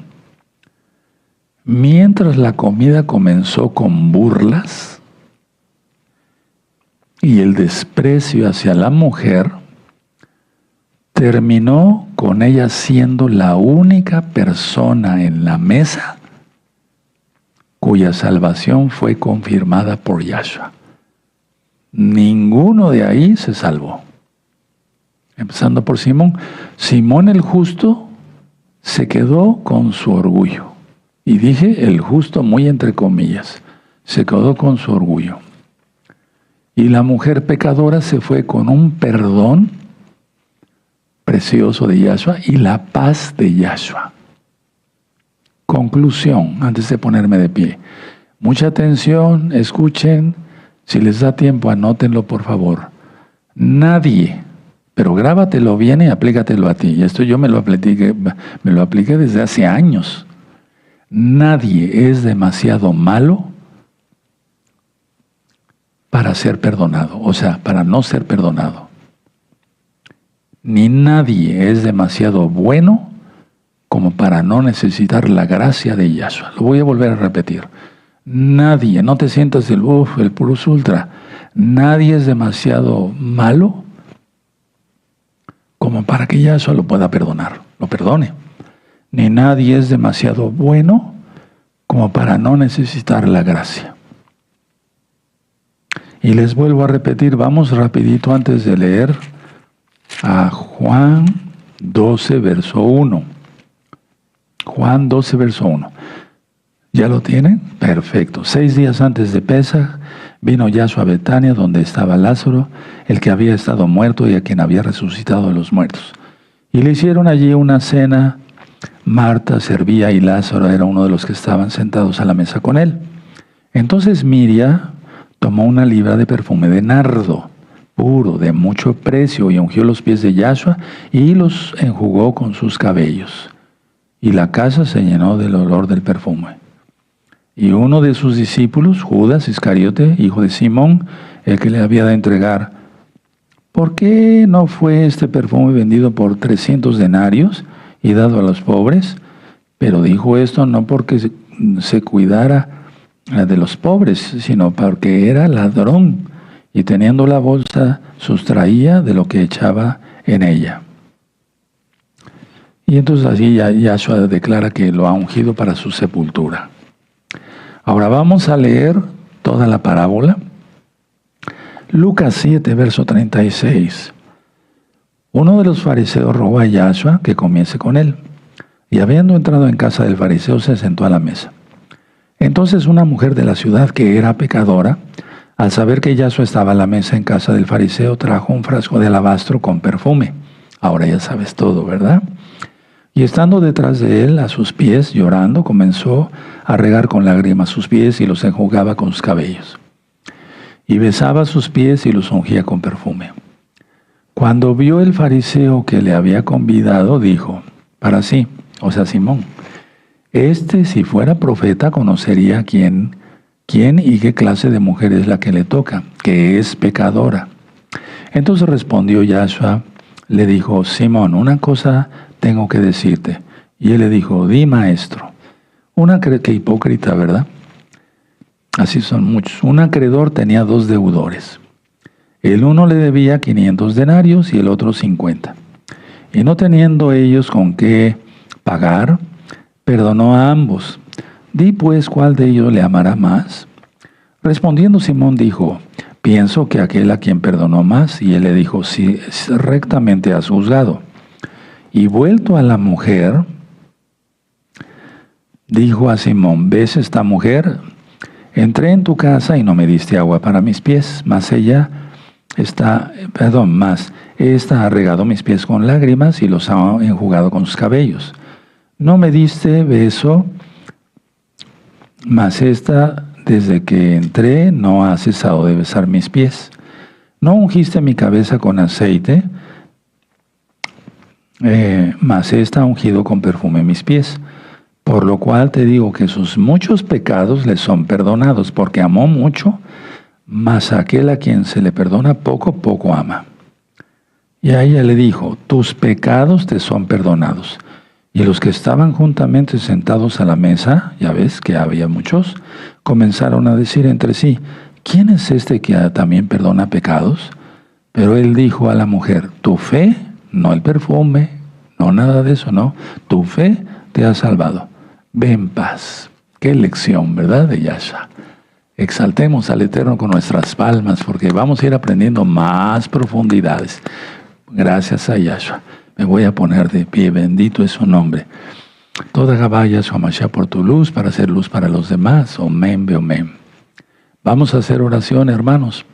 mientras la comida comenzó con burlas y el desprecio hacia la mujer, terminó con ella siendo la única persona en la mesa cuya salvación fue confirmada por Yahshua. Ninguno de ahí se salvó. Empezando por Simón. Simón el justo se quedó con su orgullo. Y dije el justo muy entre comillas. Se quedó con su orgullo. Y la mujer pecadora se fue con un perdón precioso de Yahshua y la paz de Yahshua. Conclusión, antes de ponerme de pie. Mucha atención, escuchen. Si les da tiempo, anótenlo por favor. Nadie, pero grábatelo bien y aplícatelo a ti. Y esto yo me lo apliqué desde hace años. Nadie es demasiado malo para ser perdonado, o sea, para no ser perdonado. Ni nadie es demasiado bueno como para no necesitar la gracia de Yahshua. Lo voy a volver a repetir. Nadie, no te sientas el plus ultra. Nadie es demasiado malo como para que Yahshua lo pueda perdonar, lo perdone. Ni nadie es demasiado bueno como para no necesitar la gracia. Y les vuelvo a repetir, vamos rapidito antes de leer a Juan 12, verso 1. Juan 12, verso 1. ¿Ya lo tienen? Perfecto. 6 días antes de Pesaj, vino Yahshua a Betania, donde estaba Lázaro, el que había estado muerto y a quien había resucitado de los muertos. Y le hicieron allí una cena. Marta servía y Lázaro era uno de los que estaban sentados a la mesa con él. Entonces Miriam tomó una libra de perfume de nardo puro, de mucho precio, y ungió los pies de Yahshua y los enjugó con sus cabellos. Y la casa se llenó del olor del perfume. Y uno de sus discípulos, Judas Iscariote, hijo de Simón, el que le había de entregar, ¿por qué no fue este perfume vendido por 300 denarios y dado a los pobres? Pero dijo esto no porque se cuidara de los pobres, sino porque era ladrón, y teniendo la bolsa sustraía de lo que echaba en ella. Y entonces así Yahshua declara que lo ha ungido para su sepultura. Ahora vamos a leer toda la parábola. Lucas 7, verso 36. Uno de los fariseos rogó a Yahshua que comiese con él, y habiendo entrado en casa del fariseo se sentó a la mesa. Entonces una mujer de la ciudad que era pecadora, al saber que Yahshua estaba a la mesa en casa del fariseo, trajo un frasco de alabastro con perfume. Ahora ya sabes todo, ¿verdad? Y estando detrás de él, a sus pies, llorando, comenzó a regar con lágrimas sus pies y los enjugaba con sus cabellos. Y besaba sus pies y los ungía con perfume. Cuando vio el fariseo que le había convidado, dijo para sí, o sea, Simón, si fuera profeta, conocería quién y qué clase de mujer es la que le toca, que es pecadora. Entonces respondió Yahshua, le dijo, Simón, una cosa tengo que decirte. Y él le dijo, di, maestro. Qué hipócrita, ¿verdad? Así son muchos. Un acreedor tenía 2 deudores. El uno le debía 500 denarios y el otro 50. Y no teniendo ellos con qué pagar, perdonó a ambos. Di pues, ¿cuál de ellos le amará más? Respondiendo Simón dijo, pienso que aquel a quien perdonó más. Y él le dijo, sí, rectamente has juzgado. Y vuelto a la mujer, dijo a Simón, ¿ves esta mujer? Entré en tu casa y no me diste agua para mis pies, mas esta ha regado mis pies con lágrimas y los ha enjugado con sus cabellos. No me diste beso, mas esta, desde que entré, no ha cesado de besar mis pies. No ungiste mi cabeza con aceite, mas esta ha ungido con perfume mis pies. Por lo cual te digo que sus muchos pecados le son perdonados, porque amó mucho, mas aquel a quien se le perdona poco, poco ama. Y a ella le dijo, tus pecados te son perdonados. Y los que estaban juntamente sentados a la mesa, ya ves que había muchos, comenzaron a decir entre sí, ¿quién es este que también perdona pecados? Pero él dijo a la mujer, tu fe, no el perfume, no nada de eso, no, tu fe te ha salvado. Ve en paz. Qué lección, ¿verdad? De Yahshua. Exaltemos al Eterno con nuestras palmas, porque vamos a ir aprendiendo más profundidades. Gracias a Yahshua. Me voy a poner de pie, bendito es su nombre. Toda Gabá Yahshua Mashiach por tu luz, para hacer luz para los demás. Omen, be omen. Vamos a hacer oración, hermanos,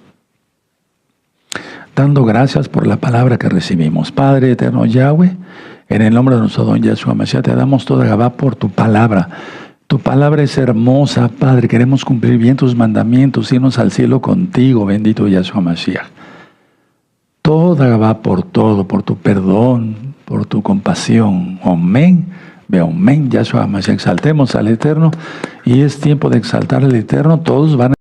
dando gracias por la palabra que recibimos. Padre eterno Yahweh, en el nombre de nuestro don Yahshua Mashiach, te damos toda Gabá por tu palabra. Tu palabra es hermosa, Padre. Queremos cumplir bien tus mandamientos, irnos al cielo contigo, bendito Yahshua Mashiach. Toda Gabá por todo, por tu perdón, por tu compasión. Amén. Ve, amén, Yahshua Mashiach. Exaltemos al Eterno. Y es tiempo de exaltar al Eterno. Todos van a